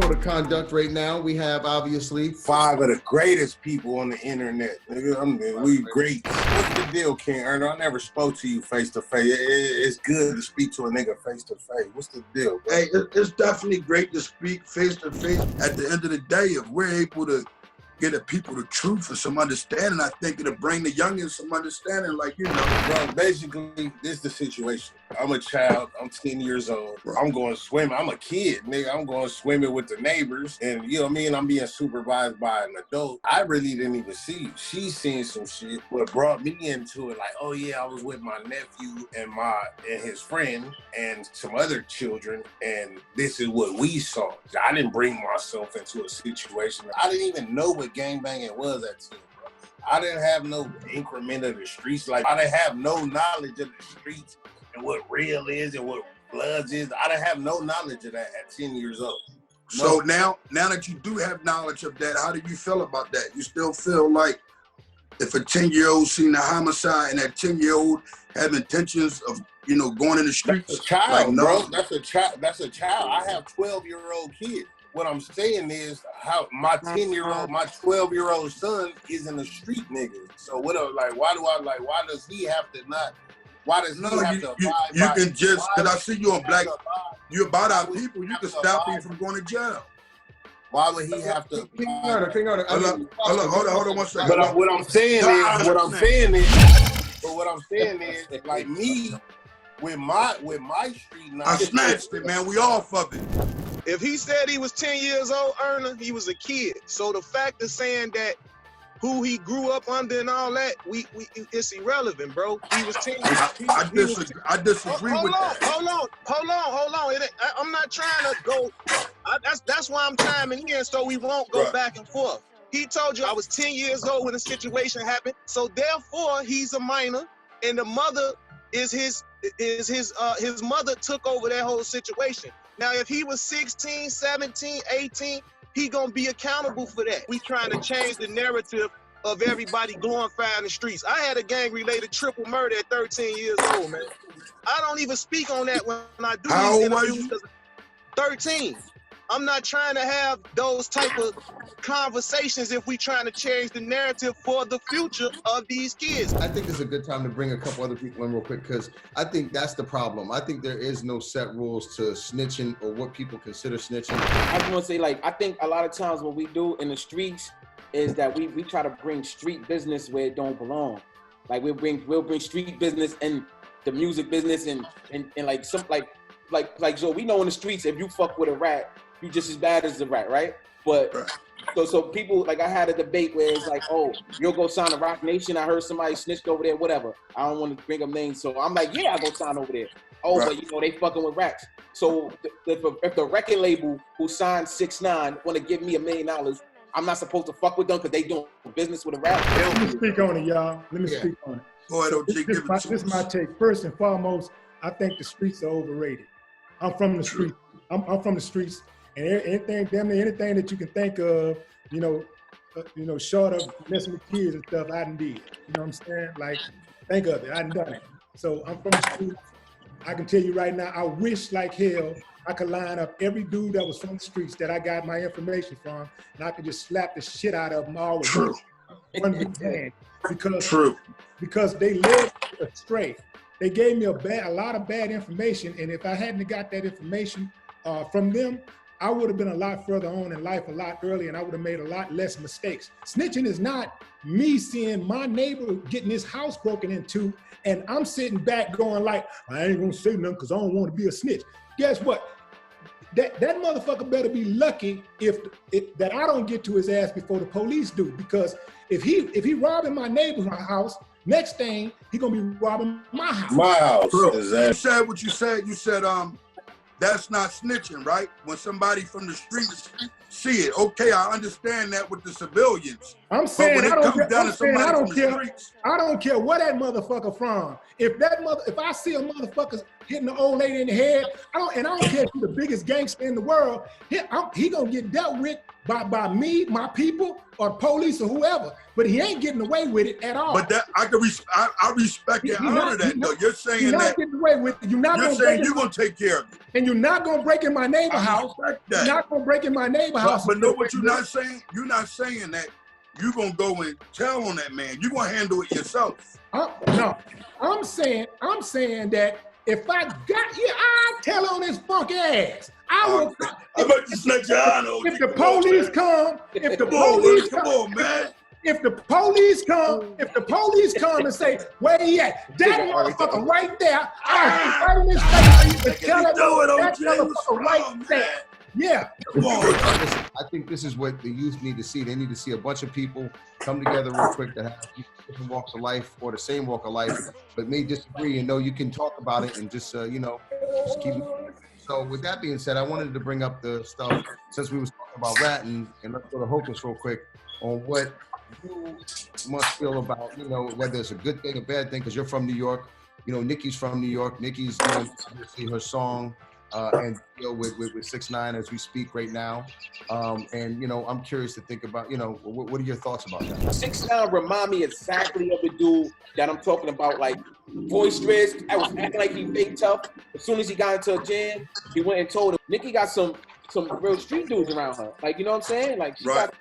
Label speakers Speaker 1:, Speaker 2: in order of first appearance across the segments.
Speaker 1: code of conduct right now. We have obviously
Speaker 2: 5 of the greatest people on the internet. Nigga, we great. What's the deal, King Erno? I never spoke to you face to face. It's good to speak to a nigga face to face. What's the deal, bro?
Speaker 3: Hey, it's definitely great to speak face to face. At the end of the day, if we're able to get the people the truth and some understanding, I think it'll bring the youngins some understanding. Like, you know,
Speaker 2: bro, basically, this is the situation. I'm a child. I'm 10 years old. I'm going swimming. I'm a kid, nigga. I'm going swimming with the neighbors. And, you know what I mean? I'm being supervised by an adult. I really didn't even see. She's seen some shit. What brought me into it, like, oh, yeah, I was with my nephew and his friend and some other children, and this is what we saw. I didn't bring myself into a situation. I didn't even know what gangbanging was at 10. I didn't have no increment of the streets. Like, I didn't have no knowledge of the streets and what real is and what Bloods is. I didn't have no knowledge of that at 10 years old.
Speaker 3: So now that you do have knowledge of that, how do you feel about that? You still feel like if a 10-year-old seen a homicide and that 10-year-old have intentions of, you know, going in the streets?
Speaker 2: That's a child,
Speaker 3: like, no.
Speaker 2: bro. That's a child. That's a child. I have 12-year-old kids. What I'm saying is how my 10-year-old, my 12-year-old son is in the street nigga. So what? Why does he have to not? Why does he have to?
Speaker 3: You can just, because I see you on Black. You're about our people. You can stop me from going to jail.
Speaker 2: Why would he have to?
Speaker 3: Hold on 1 second.
Speaker 2: But what I'm saying is, like me, with my street knowledge.
Speaker 3: I snatched it, man. We all fuck it.
Speaker 4: If he said he was 10 years old, Erna, he was a kid. So the fact of saying that who he grew up under and all that, it's irrelevant, bro. He was 10 years old.
Speaker 3: I disagree with that.
Speaker 4: Hold on. I'm not trying to go. That's why I'm chiming in, so we won't go back and forth. He told you I was 10 years old when the situation happened. So therefore, he's a minor, and the mother is his mother took over that whole situation. Now, if he was 16, 17, 18, he gonna be accountable for that. We trying to change the narrative of everybody glorifying the streets. I had a gang-related triple murder at 13 years old, man. I don't even speak on that when I do these interviews. 13. I'm not trying to have those type of conversations if we trying to change the narrative for the future of these kids.
Speaker 1: I think it's a good time to bring a couple other people in real quick, because I think that's the problem. I think there is no set rules to snitching or what people consider snitching.
Speaker 5: I just want to say, like, I think a lot of times what we do in the streets is that we try to bring street business where it don't belong. Like we'll bring street business and the music business and like some like Joe, we know in the streets if you fuck with a rat, you just as bad as the rat, right? But so people, like, I had a debate where it's like, oh, you'll go sign a Rock Nation. I heard somebody snitched over there, whatever. I don't want to bring up names, so I'm like, yeah, I go sign over there. Oh, but you know they fucking with rats. So if the record label who signed 6ix9ine want to give me $1 million, I'm not supposed to fuck with them because they doing business with a rat.
Speaker 6: Let me speak on it, y'all. Let me speak on it.
Speaker 3: Go ahead, OG.
Speaker 6: This is my take. First and foremost, I think the streets are overrated. I'm from the streets. I'm from the streets. And anything that you can think of, you know, short of messing with kids and stuff, I done did. You know what I'm saying? Like, think of it, I done done it. So I'm from the streets. I can tell you right now, I wish like hell I could line up every dude that was from the streets that I got my information from, and I could just slap the shit out of them all with one big hand. Because they led me astray. They gave me a lot of bad information, and if I hadn't got that information from them, I would have been a lot further on in life a lot earlier, and I would have made a lot less mistakes. Snitching is not me seeing my neighbor getting his house broken into, and I'm sitting back going like, I ain't gonna say nothing because I don't want to be a snitch. Guess what? That motherfucker better be lucky if that I don't get to his ass before the police do, because if he robbing my neighbor's house, next thing he gonna be robbing my house.
Speaker 2: My house.
Speaker 3: You said what you said. You said that's not snitching, right? When somebody from the streets see it. Okay, I understand that with the civilians.
Speaker 6: I'm saying I don't care.
Speaker 3: Streets,
Speaker 6: I don't care where that motherfucker from. If I see a motherfucker hitting an old lady in the head, I don't care if he's the biggest gangster in the world. He gonna get dealt with by me, my people, or police or whoever. But he ain't getting away with it at all.
Speaker 3: But that I respect and honor that though. You're saying
Speaker 6: you're
Speaker 3: that
Speaker 6: not getting away with it. You're
Speaker 3: saying you're gonna take care of it.
Speaker 6: And you're not gonna break in my neighbor house. You're not gonna break in my neighbor house.
Speaker 3: But know what you're not saying? You're not saying that you're gonna go and tell on that man. You're gonna handle it yourself.
Speaker 6: No, I'm saying that if I got you, I'll tell on his funky ass. I will.
Speaker 3: I bet you snatch your eye on.
Speaker 6: If the police come,
Speaker 3: come on, man.
Speaker 6: If the police come and say, where he at? That motherfucker right there, I'll right in his face and tell that motherfucker right there. Yeah.
Speaker 1: I think this is what the youth need to see. They need to see a bunch of people come together real quick that have different walks of life or the same walk of life, but may disagree and know you can talk about it and just, just keep it. So with that being said, I wanted to bring up the stuff, since we was talking about ratting, and let's go to Hocus real quick, on what you must feel about, whether it's a good thing or bad thing, because you're from New York. Nicki's from New York. Nicki's doing her song and with 6ix9ine as we speak right now. I'm curious to think about, what are your thoughts about that?
Speaker 5: 6ix9ine remind me exactly of the dude that I'm talking about, like boisterous. I was acting like he fake tough. As soon as he got into a jam, he went and told him. Nicki got some real street dudes around her. Like, you know what I'm saying? Like, she got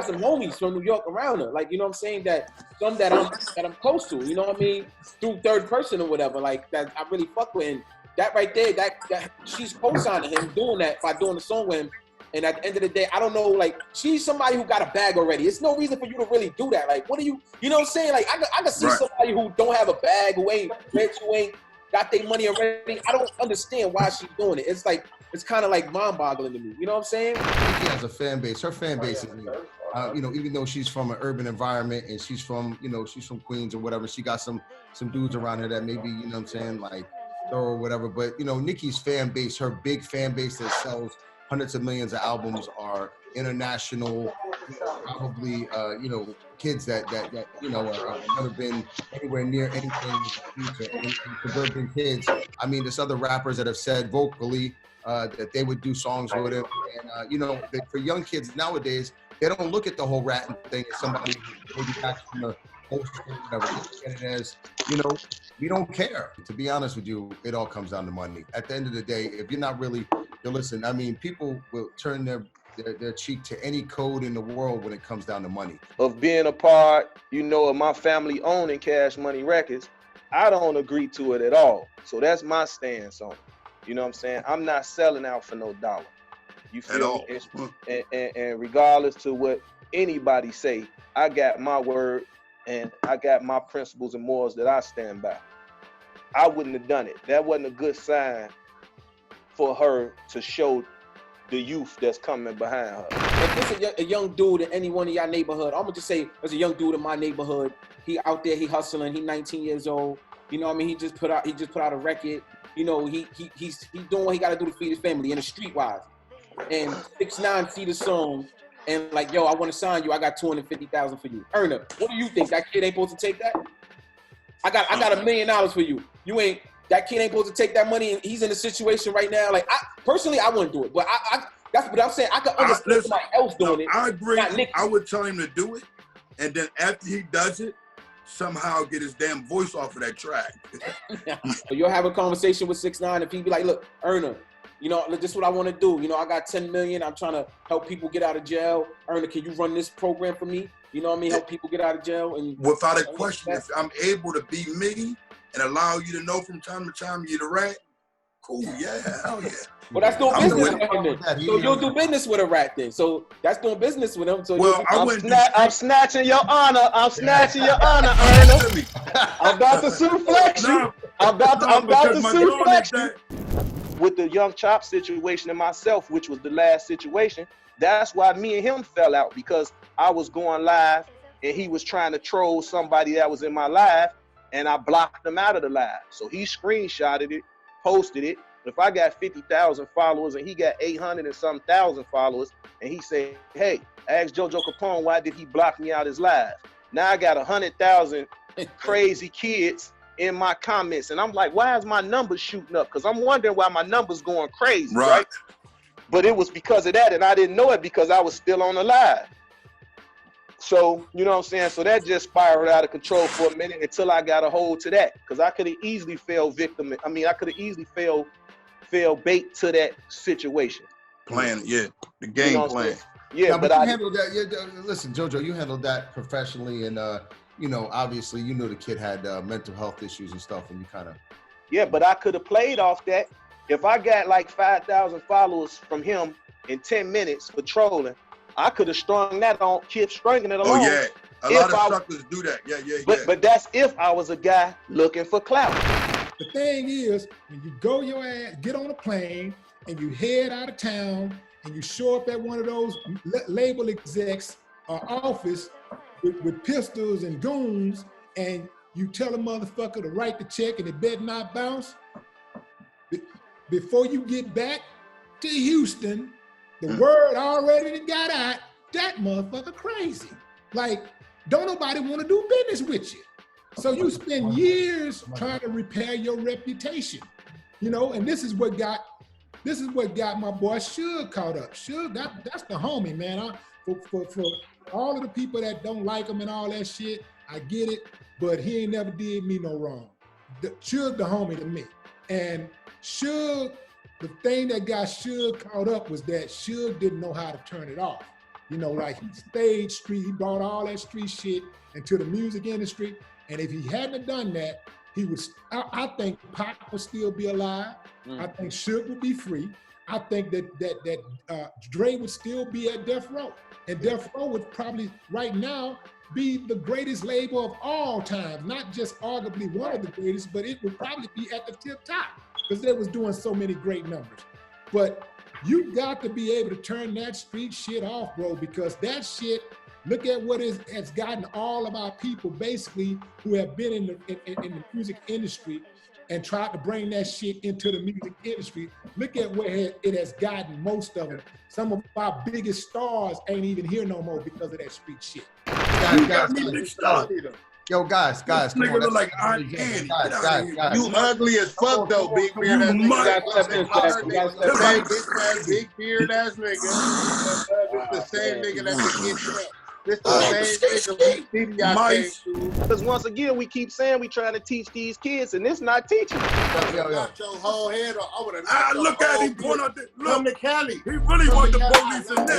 Speaker 5: some homies from New York around her. Like, you know what I'm saying? That I'm close to, you know what I mean? Through third person or whatever. Like, that I really fuck with. And that right there, that she's co-signing him doing that by doing the song with him. And at the end of the day, I don't know, like, she's somebody who got a bag already. It's no reason for you to really do that. Like, what are you know what I'm saying? Like, I can see somebody who don't have a bag, who ain't rich, who ain't got their money already. I don't understand why she's doing it. It's like, it's kind of like mind-boggling to me. You know what I'm saying?
Speaker 1: Nicki has a fan base. Her fan base is, even though she's from an urban environment and she's from Queens or whatever, she got some dudes around her that maybe, you know what I'm saying, like, or whatever. But, Nicki's fan base, her big fan base that sells hundreds of millions of albums are international, probably, kids that have never been anywhere near anything, and suburban kids. I mean, there's other rappers that have said vocally that they would do songs with him. And, for young kids nowadays, they don't look at the whole ratting thing as somebody who maybe back from the post or whatever. And as, we don't care. To be honest with you, it all comes down to money. At the end of the day, if you're not really, listen, I mean, people will turn their cheek to any code in the world when it comes down to money.
Speaker 7: Of being a part, of my family owning Cash Money Records, I don't agree to it at all. So that's my stance on it. You know what I'm saying? I'm not selling out for no dollar. You feel me? And regardless to what anybody say, I got my word and I got my principles and morals that I stand by. I wouldn't have done it. That wasn't a good sign for her to show the youth that's coming behind her.
Speaker 5: If this a young dude in any one of y'all neighborhood, I'm gonna just say there's a young dude in my neighborhood. He out there, he hustling. He 19 years old. You know what I mean? He just put out a record. He's doing what he got to do to feed his family in the streetwise. And 6ix9ine see the song and like, yo, I want to sign you. I got $250,000 for you. Erna, what do you think? That kid ain't supposed to take that? I got $1 million for you. That kid ain't supposed to take that money, and he's in a situation right now. Like, personally, I wouldn't do it, but that's what I'm saying. I could understand somebody else doing it.
Speaker 3: I agree. I would tell him to do it, and then after he does it, somehow get his damn voice off of that track.
Speaker 5: You'll have a conversation with 6ix9ine, if he be like, look, Erna, this is what I want to do. I got $10 million. I'm trying to help people get out of jail. Erna, can you run this program for me? You know what I mean? Help people get out of jail. And
Speaker 3: without a question, if I'm able to be me and allow you to know from time to time you're the rat, cool, yeah, hell yeah.
Speaker 5: Well, that's doing business with him then. So you'll do business with a rat then. So that's doing business with him. So
Speaker 7: I'm snatching your honor. I'm snatching your honor, Erna. I'm about to suplex you. I'm about to suplex you. With the Young Chop situation and myself, which was the last situation, that's why me and him fell out, because I was going live and he was trying to troll somebody that was in my live, and I blocked him out of the live. So he screenshotted it, posted it. If I got 50,000 followers and he got 800 and some thousand followers, and he said, hey, ask JoJo Capone, why did he block me out his live? Now I got 100,000 crazy kids in my comments. And I'm like, why is my numbers shooting up? Because I'm wondering why my numbers going crazy, right? But it was because of that, and I didn't know it because I was still on the live. So, you know what I'm saying? So that just spiraled out of control for a minute until I got a hold to that. Because I could have easily fell victim. I mean, I could have easily fell bait to that situation.
Speaker 3: Plan, yeah. The game plan.
Speaker 1: Yeah, but I handled that. Yeah, listen, JoJo, you handled that professionally, and you know, obviously, you knew the kid had mental health issues and stuff, and you kind of.
Speaker 7: Yeah, but I could have played off that. If I got like 5,000 followers from him in 10 minutes for trolling, I could have strung that on, kept stringing it along.
Speaker 3: Oh yeah, a lot of suckers do that. Yeah.
Speaker 7: But that's if I was a guy looking for clout.
Speaker 6: The thing is, when you go your ass, get on a plane, and you head out of town, and you show up at one of those label execs office with pistols and goons, and you tell a motherfucker to write the check and it better not bounce, before you get back to Houston, the word already got out, that motherfucker crazy. Like, don't nobody want to do business with you. So you spend years trying to repair your reputation, you know, and this is what got my boy Suge caught up. Suge, that's the homie, man. For all of the people that don't like him and all that shit, I get it, but he ain't never did me no wrong. Suge the homie to me. And Suge, the thing that got Suge caught up was that Suge didn't know how to turn it off. You know, like he stayed street, he brought all that street shit into the music industry. And if he hadn't done that, he would, I think Pac would still be alive. I think Suge would be free. I think that Dre would still be at Death Row. And Death Row would probably right now be the greatest label of all time. Not just arguably one of the greatest, but it would probably be at the tip top because they was doing so many great numbers. But you got to be able to turn that street shit off, bro, because that shit, look at what has gotten all of our people basically who have been in the music industry and tried to bring that shit into the music industry. Look at where it has gotten most of them. Some of our biggest stars ain't even here no more because of that street shit.
Speaker 1: Yo, guys,
Speaker 3: this nigga look like Aunt Annie.
Speaker 1: Guys.
Speaker 2: You ugly as fuck though, big beard ass nigga. Big beard ass nigga. It's the same nigga that can get you. This the same nigga y'all.
Speaker 7: Because once again, we keep saying we trying to teach these kids, and this not teaching.
Speaker 2: Yo. Knock your whole head off. I would have
Speaker 3: look at him, point out the, look.
Speaker 2: Come to Cali.
Speaker 3: He really want the police in there.